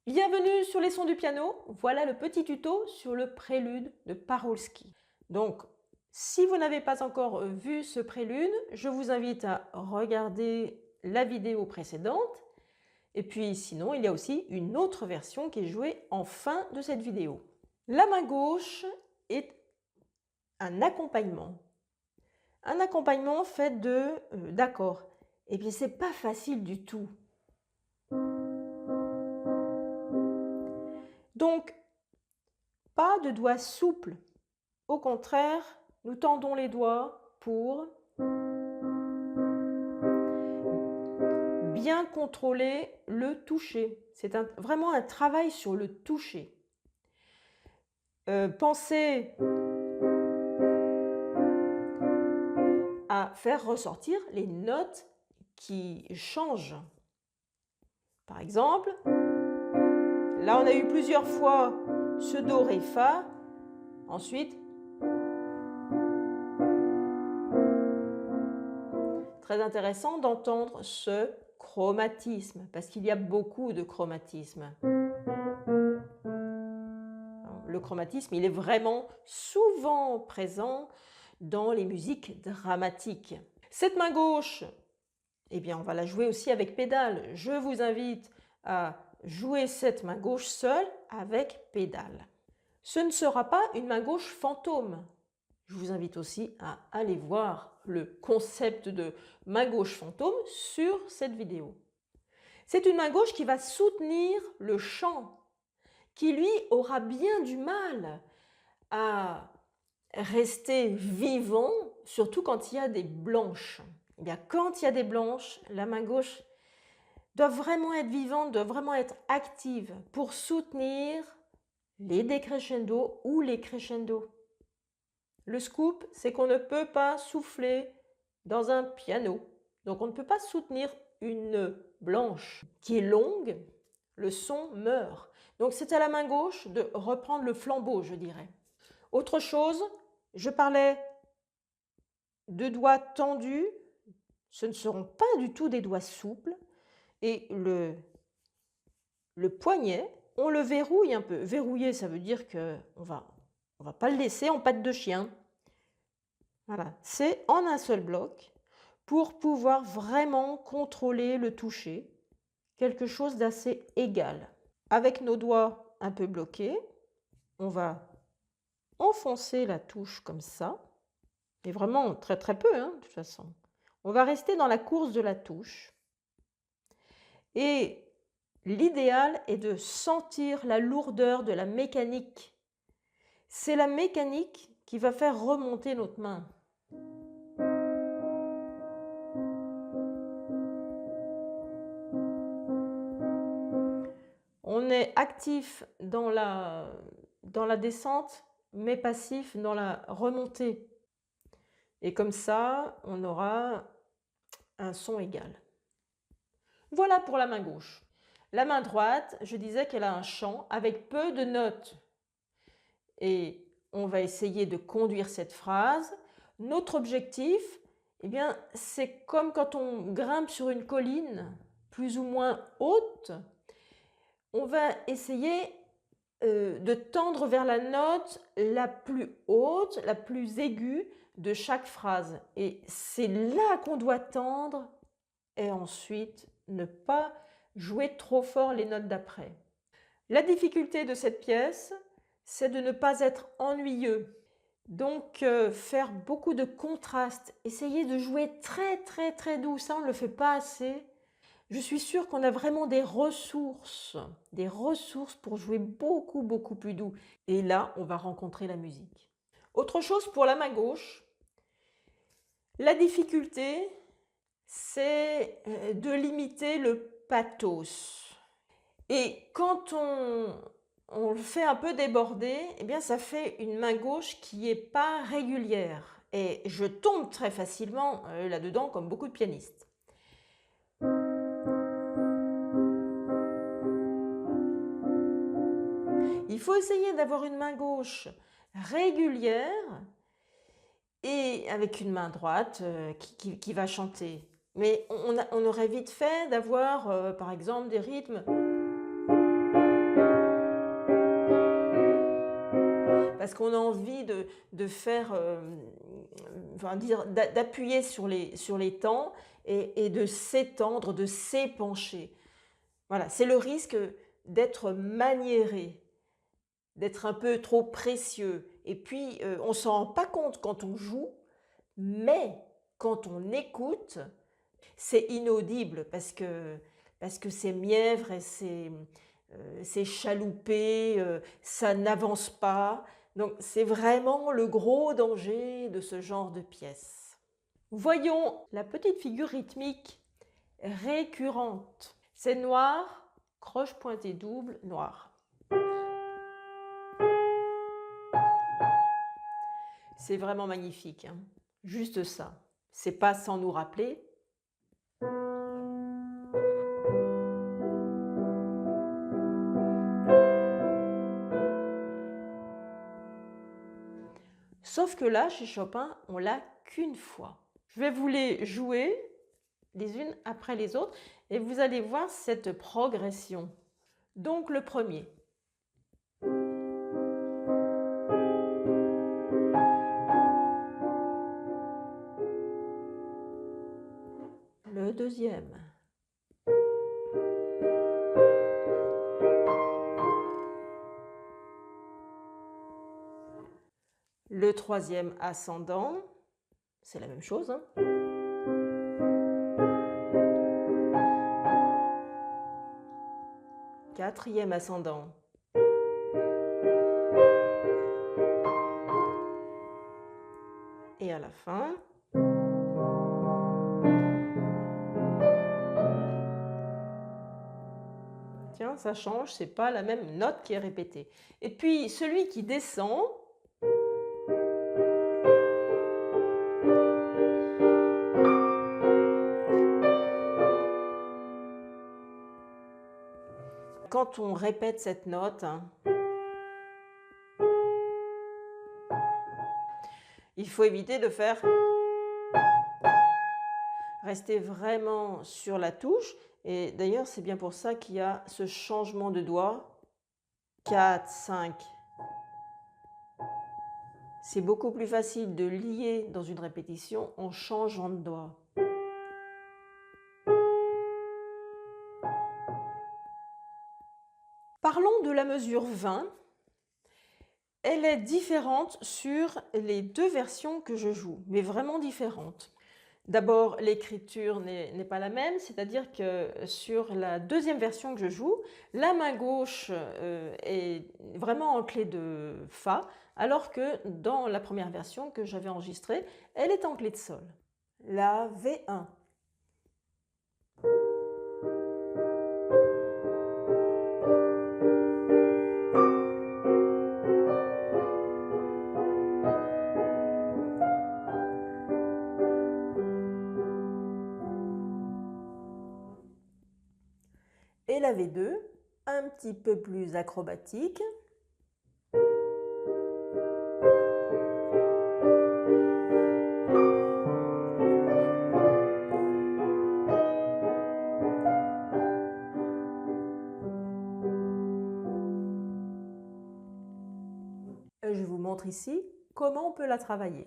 Bienvenue sur les sons du piano, voilà le petit tuto sur le prélude de Parolski. Donc, si vous n'avez pas encore vu ce prélude, je vous invite à regarder la vidéo précédente. Et puis sinon, il y a aussi une autre version qui est jouée en fin de cette vidéo. La main gauche est un accompagnement. Un accompagnement fait d'accords. Et puis c'est pas facile du tout. Donc, pas de doigts souples. Au contraire, nous tendons les doigts pour bien contrôler le toucher. C'est vraiment un travail sur le toucher. Pensez à faire ressortir les notes qui changent. Par exemple, là on a eu plusieurs fois ce Do, Ré, Fa. Ensuite, très intéressant d'entendre ce chromatisme, parce qu'il y a beaucoup de chromatisme. Le chromatisme, il est vraiment souvent présent dans les musiques dramatiques. Cette main gauche, eh bien, on va la jouer aussi avec pédale. Je vous invite à jouer cette main gauche seule avec pédale. Ce ne sera pas une main gauche fantôme. Je vous invite aussi à aller voir le concept de main gauche fantôme sur cette vidéo. C'est une main gauche qui va soutenir le chant, qui lui aura bien du mal à rester vivant, surtout quand il y a des blanches. Eh bien, quand il y a des blanches, la main gauche doit vraiment être vivante, doit vraiment être active pour soutenir les décrescendo ou les crescendo. Le scoop, c'est qu'on ne peut pas souffler dans un piano. Donc on ne peut pas soutenir une blanche qui est longue, le son meurt. Donc c'est à la main gauche de reprendre le flambeau, je dirais. Autre chose, je parlais de doigts tendus, ce ne seront pas du tout des doigts souples. Et le poignet, on le verrouille un peu. Verrouiller, ça veut dire qu'on va pas le laisser en patte de chien. Voilà, c'est en un seul bloc pour pouvoir vraiment contrôler le toucher, quelque chose d'assez égal. Avec nos doigts un peu bloqués, on va enfoncer la touche comme ça, et vraiment très très peu, hein, de toute façon. On va rester dans la course de la touche. Et l'idéal est de sentir la lourdeur de la mécanique. C'est la mécanique qui va faire remonter notre main. On est actif dans la descente, mais passif dans la remontée. Et comme ça, on aura un son égal. Voilà pour la main gauche. La main droite, je disais qu'elle a un chant avec peu de notes. Et on va essayer de conduire cette phrase. Notre objectif, eh bien, c'est comme quand on grimpe sur une colline plus ou moins haute. On va essayer de tendre vers la note la plus haute, la plus aiguë de chaque phrase. Et c'est là qu'on doit tendre et ensuite ne pas jouer trop fort les notes d'après. La difficulté de cette pièce, c'est de ne pas être ennuyeux. Donc, faire beaucoup de contrastes, essayer de jouer très très très doux, ça on ne le fait pas assez. Je suis sûre qu'on a vraiment des ressources pour jouer beaucoup beaucoup plus doux. Et là, on va rencontrer la musique. Autre chose pour la main gauche, la difficulté, c'est de limiter le pathos. Et quand on le fait un peu déborder, eh bien ça fait une main gauche qui n'est pas régulière. Et je tombe très facilement là-dedans, comme beaucoup de pianistes. Il faut essayer d'avoir une main gauche régulière et avec une main droite qui va chanter. Mais on aurait vite fait d'avoir, par exemple, des rythmes parce qu'on a envie de faire, enfin dire, d'appuyer sur les temps et de s'étendre, de s'épancher. Voilà, c'est le risque d'être maniéré, d'être un peu trop précieux. Et puis, on ne s'en rend pas compte quand on joue, mais quand on écoute, c'est inaudible parce que c'est mièvre et c'est chaloupé, ça n'avance pas. Donc c'est vraiment le gros danger de ce genre de pièce. Voyons la petite figure rythmique récurrente. C'est noir, croche pointée double, noir. C'est vraiment magnifique, hein. Juste ça. C'est pas sans nous rappeler. Sauf que là, chez Chopin, on l'a qu'une fois. Je vais vous les jouer les unes après les autres et vous allez voir cette progression. Donc le premier. Le deuxième. Le troisième ascendant, c'est la même chose, hein. Quatrième ascendant. Et à la fin. Tiens, ça change, c'est pas la même note qui est répétée. Et puis celui qui descend, quand on répète cette note, hein, il faut éviter de faire rester vraiment sur la touche. Et d'ailleurs, c'est bien pour ça qu'il y a ce changement de doigt. 4, 5. C'est beaucoup plus facile de lier dans une répétition en changeant de doigt. Parlons de la mesure 20. Elle est différente sur les deux versions que je joue, mais vraiment différente. D'abord, l'écriture n'est pas la même, c'est-à-dire que sur la deuxième version que je joue, la main gauche est vraiment en clé de Fa, alors que dans la première version que j'avais enregistrée, elle est en clé de Sol. La V1. Et la V2, un petit peu plus acrobatique. Je vous montre ici comment on peut la travailler.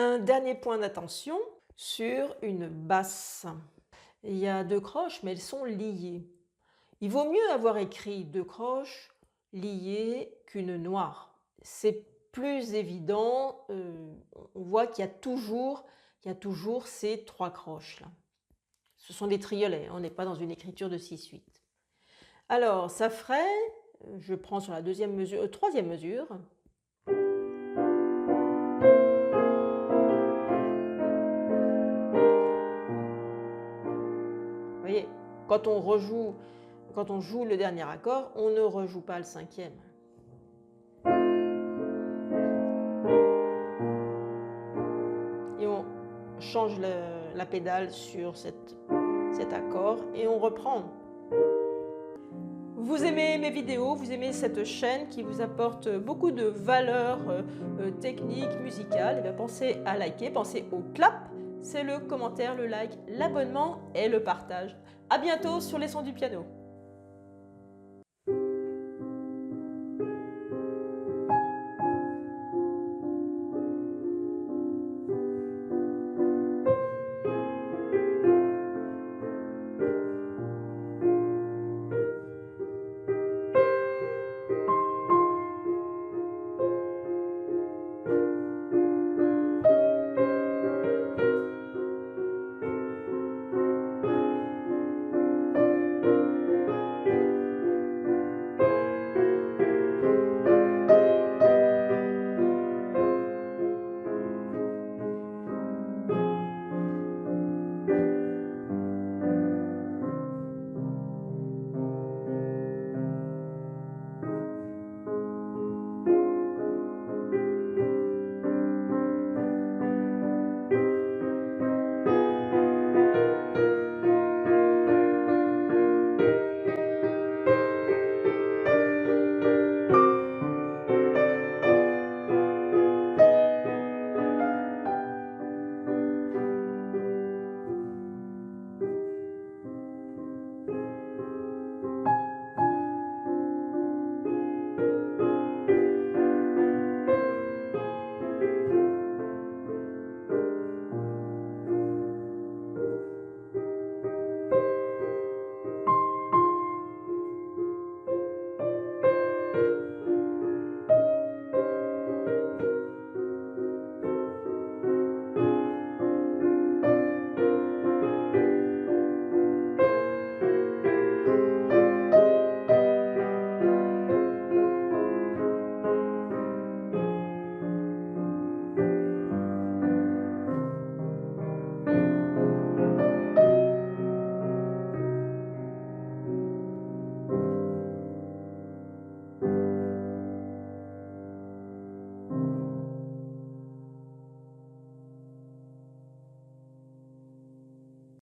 Un dernier point d'attention sur une basse. Il y a deux croches, mais elles sont liées. Il vaut mieux avoir écrit deux croches liées qu'une noire. C'est plus évident, on voit qu'il y a toujours ces 3 croches là. Ce sont des triolets, on n'est pas dans une écriture de 6/8. Alors ça ferait, je prends sur la troisième mesure. Vous voyez, quand on joue le dernier accord, on ne rejoue pas le 5e. Et on change la pédale sur cet accord et on reprend. Vous aimez mes vidéos, vous aimez cette chaîne qui vous apporte beaucoup de valeurs techniques, musicales, et bien pensez à liker, pensez au clap, c'est le commentaire, le like, l'abonnement et le partage. À bientôt sur les sons du piano.